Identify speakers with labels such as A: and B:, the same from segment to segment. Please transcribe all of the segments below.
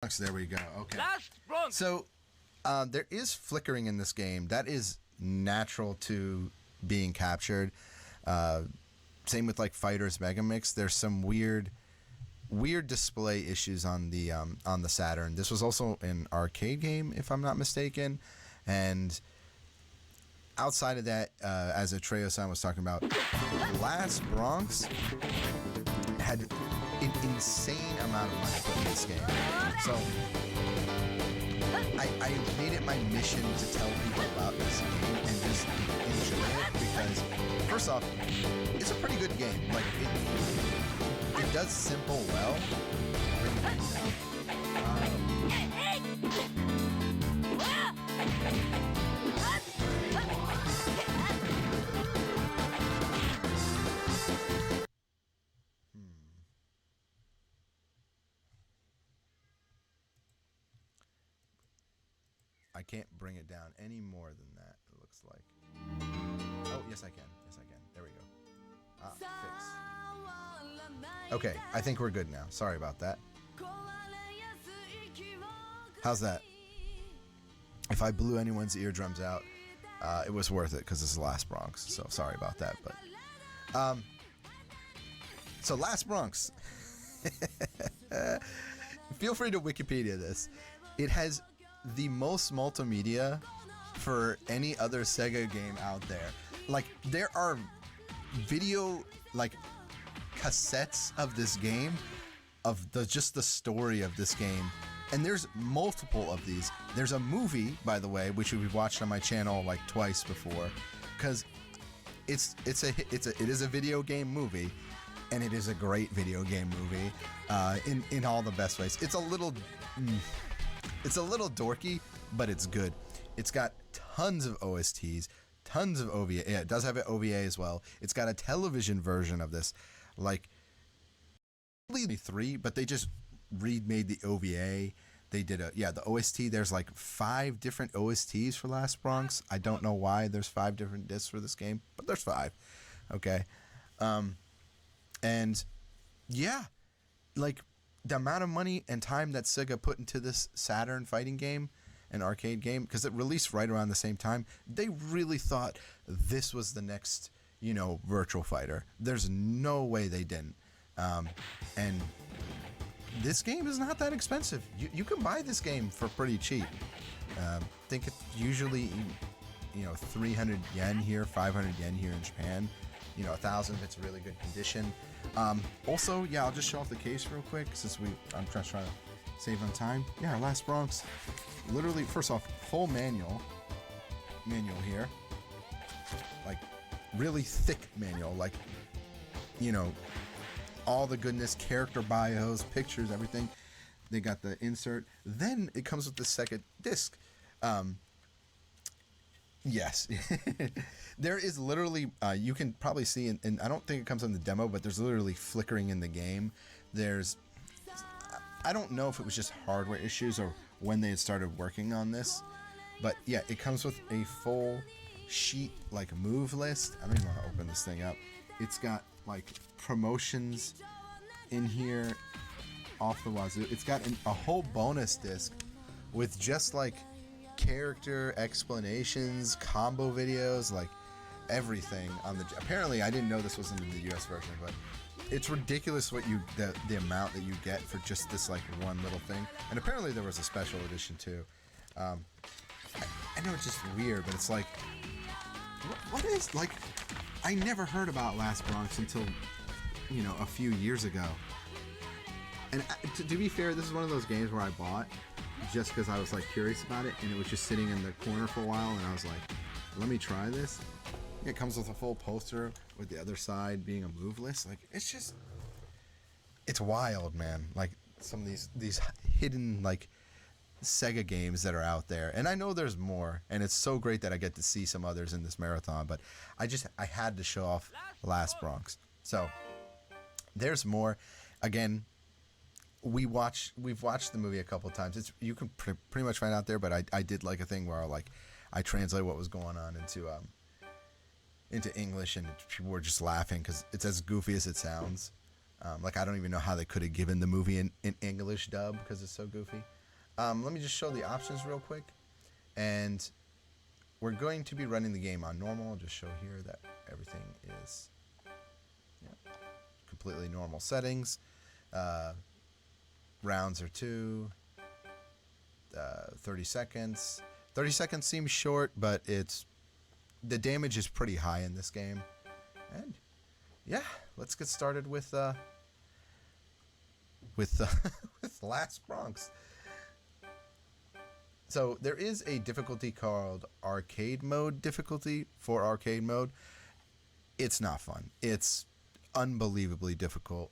A: Bronx. There we go. Okay.
B: Last Bronx.
A: So there is flickering in this game. That is natural to being captured. Same with like Fighters Megamix. There's some weird display issues on the Saturn. This was also an arcade game, if I'm not mistaken. And outside of that, as Atreyo-san was talking about, Last Bronx had an insane amount of money put in this game. So I made it my mission to tell people about this game and just enjoy it because, first off, it's a pretty good game. Like, it does simple well. I can't bring it down any more than that, it looks like. Oh, yes I can. Yes I can. There we go. Fix. Okay, I think we're good now. Sorry about that. How's that? If I blew anyone's eardrums out, it was worth it because it's the Last Bronx. So sorry about that. But so Last Bronx. Feel free to Wikipedia this. It has the most multimedia for any other Sega game out there. Like, there are video, like, cassettes of this game, of just the story of this game, and there's multiple of these. There's a movie, by the way, which we've watched on my channel like twice before, because it is a video game movie, and it is a great video game movie in all the best ways. It's a little dorky, but it's good. It's got tons of OSTs, tons of OVA. Yeah, it does have an OVA as well. It's got a television version of this, like, only 3, but they just remade the OVA. They did the OST. There's like 5 different OSTs for Last Bronx. I don't know why there's 5 different discs for this game, but there's 5. Okay. And yeah, like, the amount of money and time that Sega put into this Saturn fighting game, an arcade game, because it released right around the same time, they really thought this was the next, Virtual Fighter. There's no way they didn't. And this game is not that expensive. You can buy this game for pretty cheap. I think it's usually, 300 yen here, 500 yen here in Japan. 1,000 if it's really good condition. Also, yeah, I'll just show off the case real quick since I'm just trying to save on time. Yeah, Last Bronx, literally, first off, full manual here, like really thick manual, like, all the goodness, character bios, pictures, everything. They got the insert. Then it comes with the second disc. Yes. There is literally, you can probably see, and I don't think it comes on the demo, but there's literally flickering in the game. I don't know if it was just hardware issues or when they had started working on this, but yeah, it comes with a full sheet, like, move list. I don't even know how to open this thing up. It's got, like, promotions in here off the wazoo. It's got a whole bonus disc with just, like, character explanations, combo videos, like, everything on the. Apparently, I didn't know this was in the US version, but it's ridiculous what the amount that you get for just this, like, one little thing. And apparently there was a special edition too. I know it's just weird, but it's like, what is, like, I never heard about Last Bronx until, a few years ago. And to be fair, this is one of those games where I bought just because I was, like, curious about it, and it was just sitting in the corner for a while, and I was like, let me try this. It comes with a full poster with the other side being a move list. Like, it's wild, man. Like, some of these hidden, like, Sega games that are out there. And I know there's more, and it's so great that I get to see some others in this marathon, but I had to show off Last Bronx. So, there's more. Again, we've watched the movie a couple of times. You can pretty much find out there, but I did, like, a thing where I translate what was going on into English, and people were just laughing because it's as goofy as it sounds. Like, I don't even know how they could have given the movie in English dub because it's so goofy. Let me just show the options real quick. And we're going to be running the game on normal. I'll just show here that everything is completely normal settings. Rounds are 2. 30 seconds. 30 seconds seems short, but the damage is pretty high in this game. And yeah, let's get started with Last Bronx. So there is a difficulty called arcade mode difficulty for arcade mode. It's not fun. It's unbelievably difficult.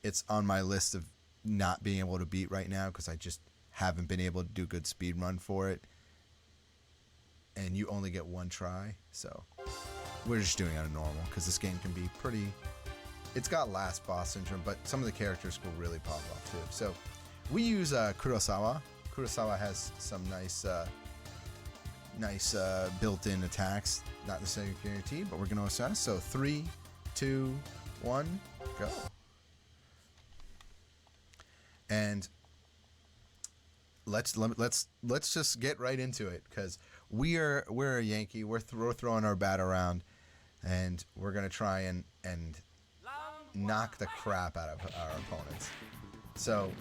A: It's on my list of not being able to beat right now because I just haven't been able to do good speed run for it. And you only get one try, so we're just doing it on normal because this game can be pretty. It's got last boss syndrome, but some of the characters will really pop off too. So we use Kurosawa. Kurosawa has some nice built-in attacks. Not necessarily guaranteed, but we're going to assess. So 3, 2, 1, go. And let's just get right into it because we're a Yankee. We're throwing our bat around, and we're going to try and knock the crap out of our opponents. So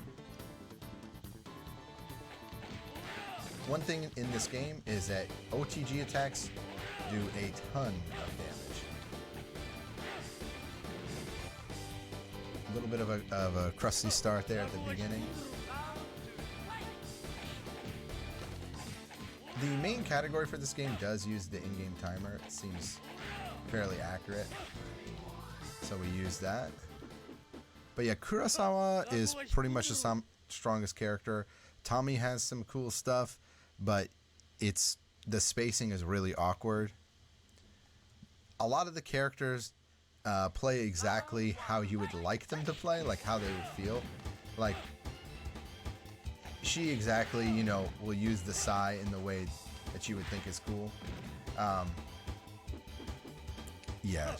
A: one thing in this game is that OTG attacks do a ton of damage. A little bit of a crusty start there at the beginning. The main category for this game does use the in-game timer. It seems fairly accurate, so we use that. But yeah, Kurosawa is pretty much the strongest character. Tommy has some cool stuff, but the spacing is really awkward. A lot of the characters play exactly how you would like them to play, like how they would feel. Like she exactly, will use the Sai in the way that you would think is cool. Yeah.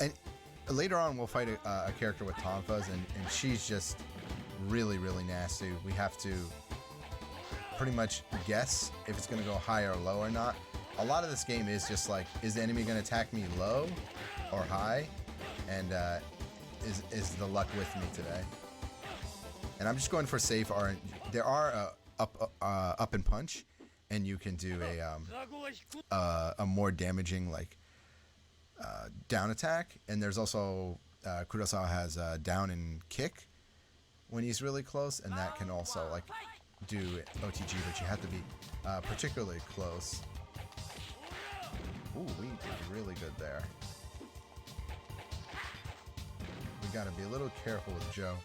A: And later on, we'll fight a character with Tonfas, and she's just really, really nasty. We have to pretty much guess if it's going to go high or low or not. A lot of this game is just like, is the enemy going to attack me low or high? And is the luck with me today? And I'm just going for safe RNG. There are up and punch, and you can do a more damaging down attack. And there's also Kurosawa has down and kick when he's really close, and that can also do OTG, but you have to be particularly close. Ooh, we did really good there. We gotta be a little careful with Joe.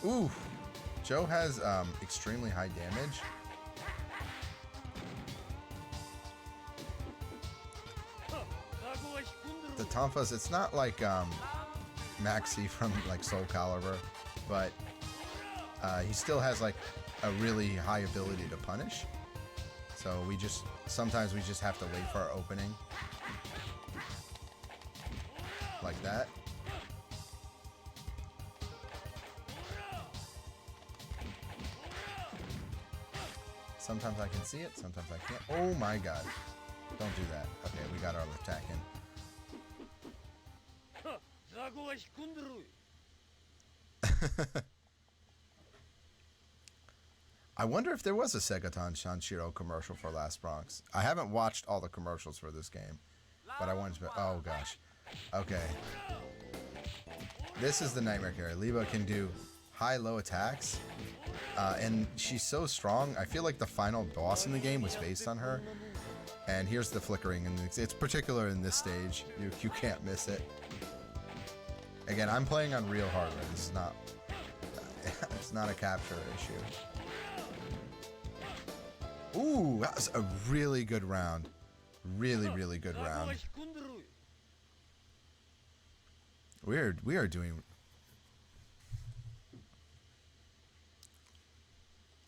A: Ooh, Joe has extremely high damage. The Tonfas, it's not like Maxi from Soul Calibur, but he still has a really high ability to punish. So sometimes we just have to wait for our opening. Like that. Sometimes I can see it, sometimes I can't. Oh my god. Don't do that. Okay, we got our attack in. I wonder if there was a SEGATHON Shanshiro commercial for Last Bronx. I haven't watched all the commercials for this game, but I wanted to. Oh gosh. Okay. This is the nightmare character. Liba can do high-low attacks, and she's so strong. I feel like the final boss in the game was based on her. And here's the flickering, and it's particular in this stage. You can't miss it. Again, I'm playing on real hardware. This is not. It's not a capture issue. Ooh, that was a really good round. Really, really good round. We are doing.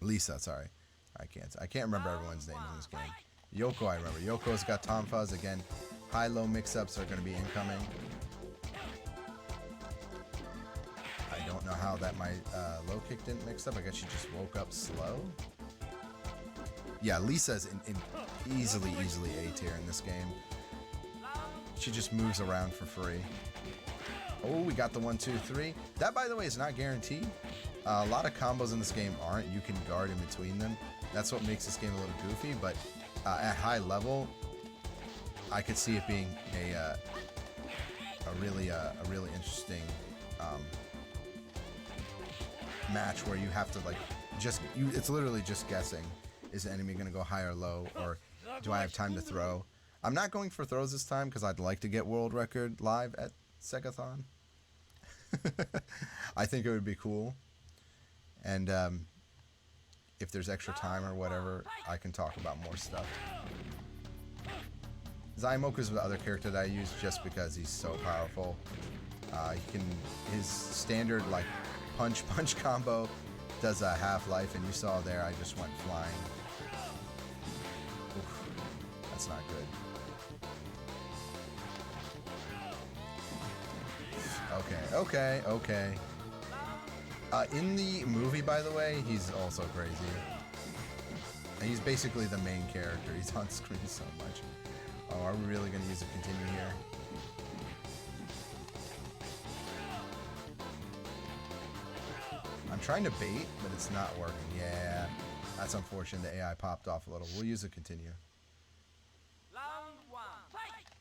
A: Lisa, sorry. I can't remember everyone's names in this game. Yoko, I remember. Yoko's got Tonfas. Again, high-low mix-ups are going to be incoming. I don't know how that my low kick didn't mix up. I guess she just woke up slow. Yeah, Lisa's in easily A tier in this game. She just moves around for free. Oh, we got the 1, 2, 3. That, by the way, is not guaranteed. A lot of combos in this game aren't. You can guard in between them. That's what makes this game a little goofy, but at high level, I could see it being a really interesting match where you have to like it's literally just guessing. Is the enemy going to go high or low, or do I have time to throw? I'm not going for throws this time because I'd like to get world record live at SEGATHON. I think it would be cool. And if there's extra time or whatever, I can talk about more stuff. Zaimoku's the other character that I use just because he's so powerful. His standard like punch combo does a half-life, and you saw there I just went flying. Oof, that's not good. Okay. In the movie, by the way, he's also crazy. And he's basically the main character. He's on screen so much. Oh, are we really going to use a continue here? I'm trying to bait, but it's not working. Yeah, that's unfortunate. The AI popped off a little. We'll use a continue.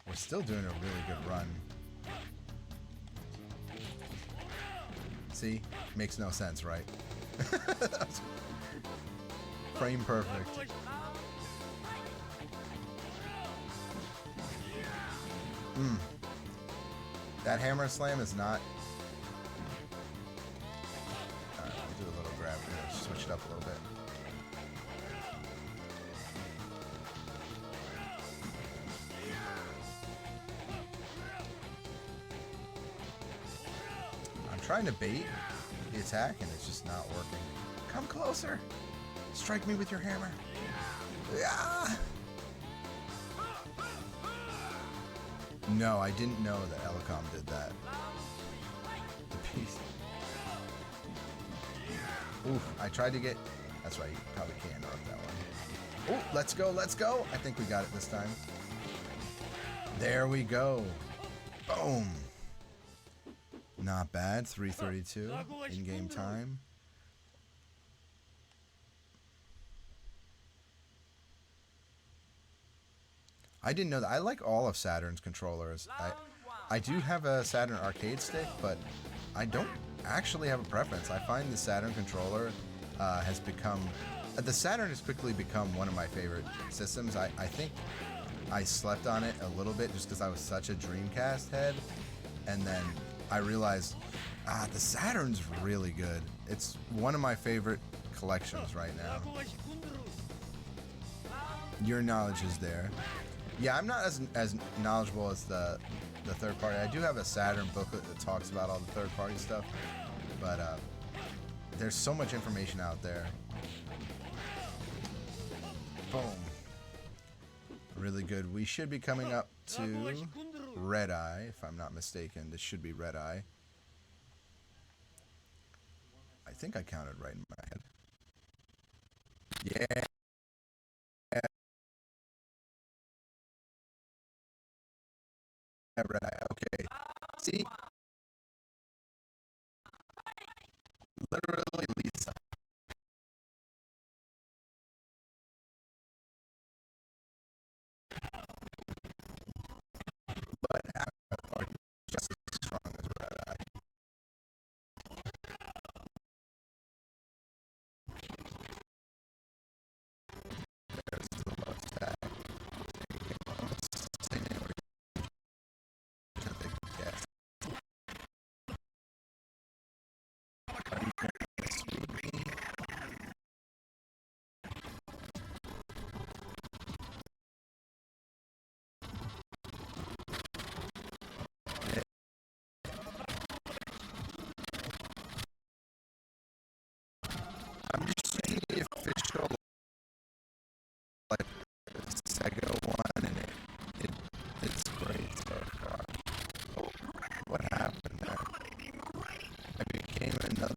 A: We're still doing a really good run. See? Makes no sense, right? Frame perfect. That hammer slam is not... Alright, we'll do a little grab here. Switch it up a little bit. I'm trying to bait the attack and it's just not working. Come closer! Strike me with your hammer! Yeah! No, I didn't know that Elicom did that. The piece. Oof, I tried to get... That's right, you probably can't interrupt that one. Oh, let's go! I think we got it this time. There we go. Boom. Not bad, 3:32 in-game time. I didn't know that. I like all of Saturn's controllers. I do have a Saturn arcade stick, but I don't actually have a preference. I find the Saturn controller has become... The Saturn has quickly become one of my favorite systems. I think I slept on it a little bit just because I was such a Dreamcast head. And then I realized, the Saturn's really good. It's one of my favorite collections right now. Your knowledge is there. Yeah, I'm not as knowledgeable as the third party. I do have a Saturn booklet that talks about all the third party stuff, but there's so much information out there. Boom. Really good. We should be coming up to Red Eye, if I'm not mistaken. This should be Red Eye. I think I counted right in my head. Yeah. Red Eye. Okay. See? Literally Lisa. But are just as strong as Red Eye. There's the love stack. Yes. I'm just seeing the official like Sega one, and it's great so far. Oh, what happened there? I became another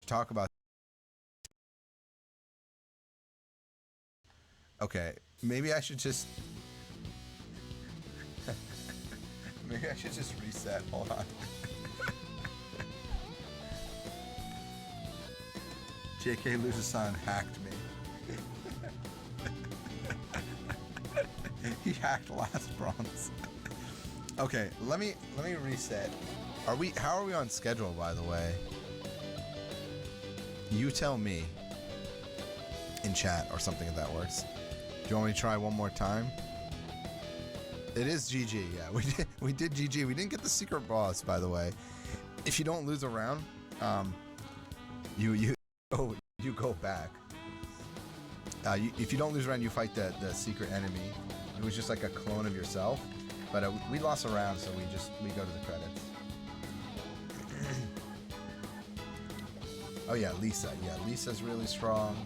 A: talk about. Okay, maybe I should just. Maybe I should just reset. Hold on. JK Luzasan hacked me. He hacked last Bronx. Okay, let me reset. How are we on schedule, by the way? You tell me in chat or something if that works. Do you want me to try one more time? It is GG, yeah. We did GG. We didn't get the secret boss, by the way. If you don't lose a round, you go back. If you don't lose a round, you fight the secret enemy. It was just like a clone of yourself, but we lost a round, so we go to the credits. Oh yeah, Lisa. Yeah, Lisa's really strong.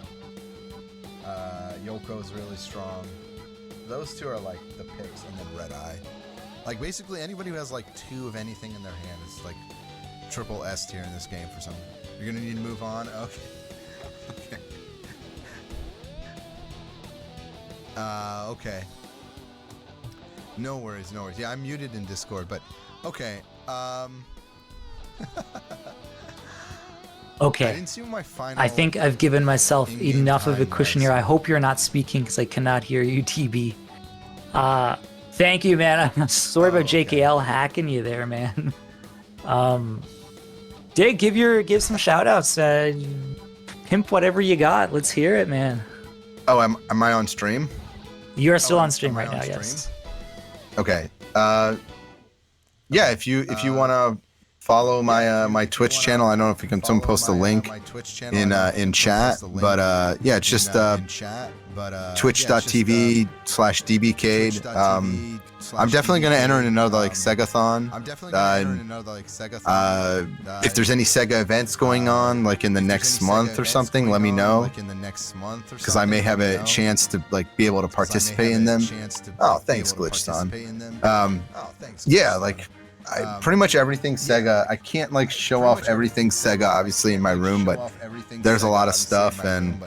A: Yoko's really strong. Those two are like the picks, and then Red Eye. Like basically anybody who has like 2 of anything in their hand is like triple S tier in this game for some. You're gonna need to move on. Okay. Okay. Okay. No worries, no worries. Yeah, I'm muted in Discord, but okay.
B: Okay.
A: I didn't see my final.
B: I think I've given myself enough of a cushion here. I hope you're not speaking because I cannot hear you, TB. Thank you, man. I'm sorry about JKL hacking you there, man. Dig, give some shout outs. Pimp whatever you got. Let's hear it, man.
A: Oh, am I on stream?
B: You're still on stream right now, yes.
A: Okay. Yeah, if you want to follow my my Twitch channel, I don't know if you can someone post a link in chat, but yeah, it's just twitch.tv/DBcade. I'm definitely gonna enter in another like SEGATHON. If there's any Sega events going on like in the next month or something, let me know, because I may have a chance to like be able to participate in them. Oh, thanks, Glitch-san. Yeah, like pretty much everything Sega. I can't like show off everything Sega obviously in my room, but there's a lot of stuff and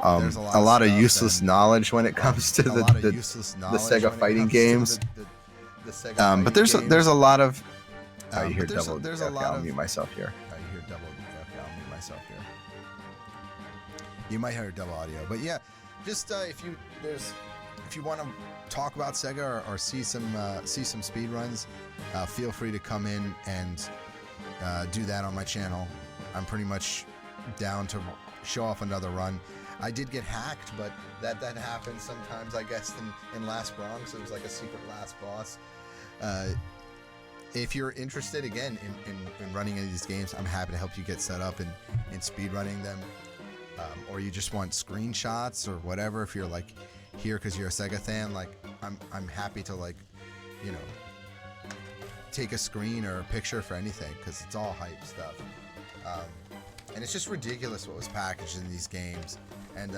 A: a lot of useless knowledge when it comes to the Sega fighting games. But there's a lot of. Oh, you hear double. There's a lot of. I'll mute myself here. Oh, you hear double. Okay, I'll mute myself here. You might hear double audio, but yeah, just if you want to talk about Sega or see some speed runs, feel free to come in and do that on my channel. I'm pretty much down to show off another run. I did get hacked, but that happens sometimes, I guess, in Last Bronx. It was like a secret last boss. If you're interested, again, in running any of these games, I'm happy to help you get set up in speed running them. Or you just want screenshots or whatever. If you're like here because you're a Sega fan, like I'm happy to like, you know, take a screen or a picture for anything, because it's all hype stuff. And it's just ridiculous what was packaged in these games. And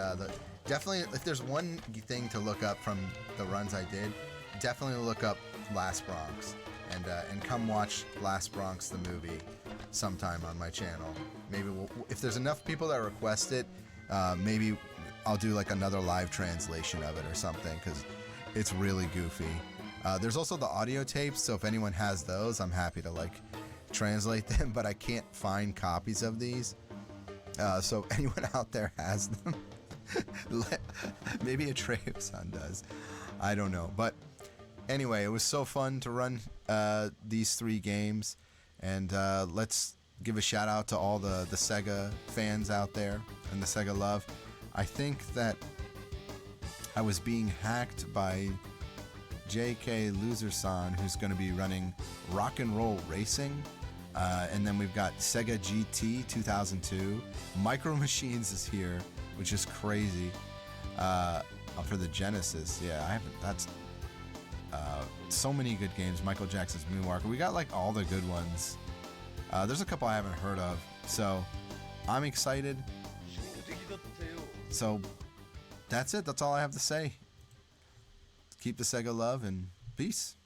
A: definitely, if there's one thing to look up from the runs I did, definitely look up Last Bronx, and come watch Last Bronx the movie sometime on my channel. Maybe if there's enough people that request it, maybe I'll do like another live translation of it or something, because it's really goofy. There's also the audio tapes, so if anyone has those, I'm happy to like translate them, but I can't find copies of these. So if anyone out there has them, maybe a Traveson does. I don't know. But anyway, it was so fun to run these 3 games. And let's give a shout out to all the Sega fans out there and the Sega love. I think that I was being hacked by JK Loserson, who's going to be running Rock and Roll Racing. And then we've got Sega GT 2002. Micro Machines is here, which is crazy. For the Genesis, yeah, I haven't. That's so many good games. Michael Jackson's Moonwalker. We got like all the good ones. There's a couple I haven't heard of, so I'm excited. So that's it. That's all I have to say. Keep the Sega love and peace.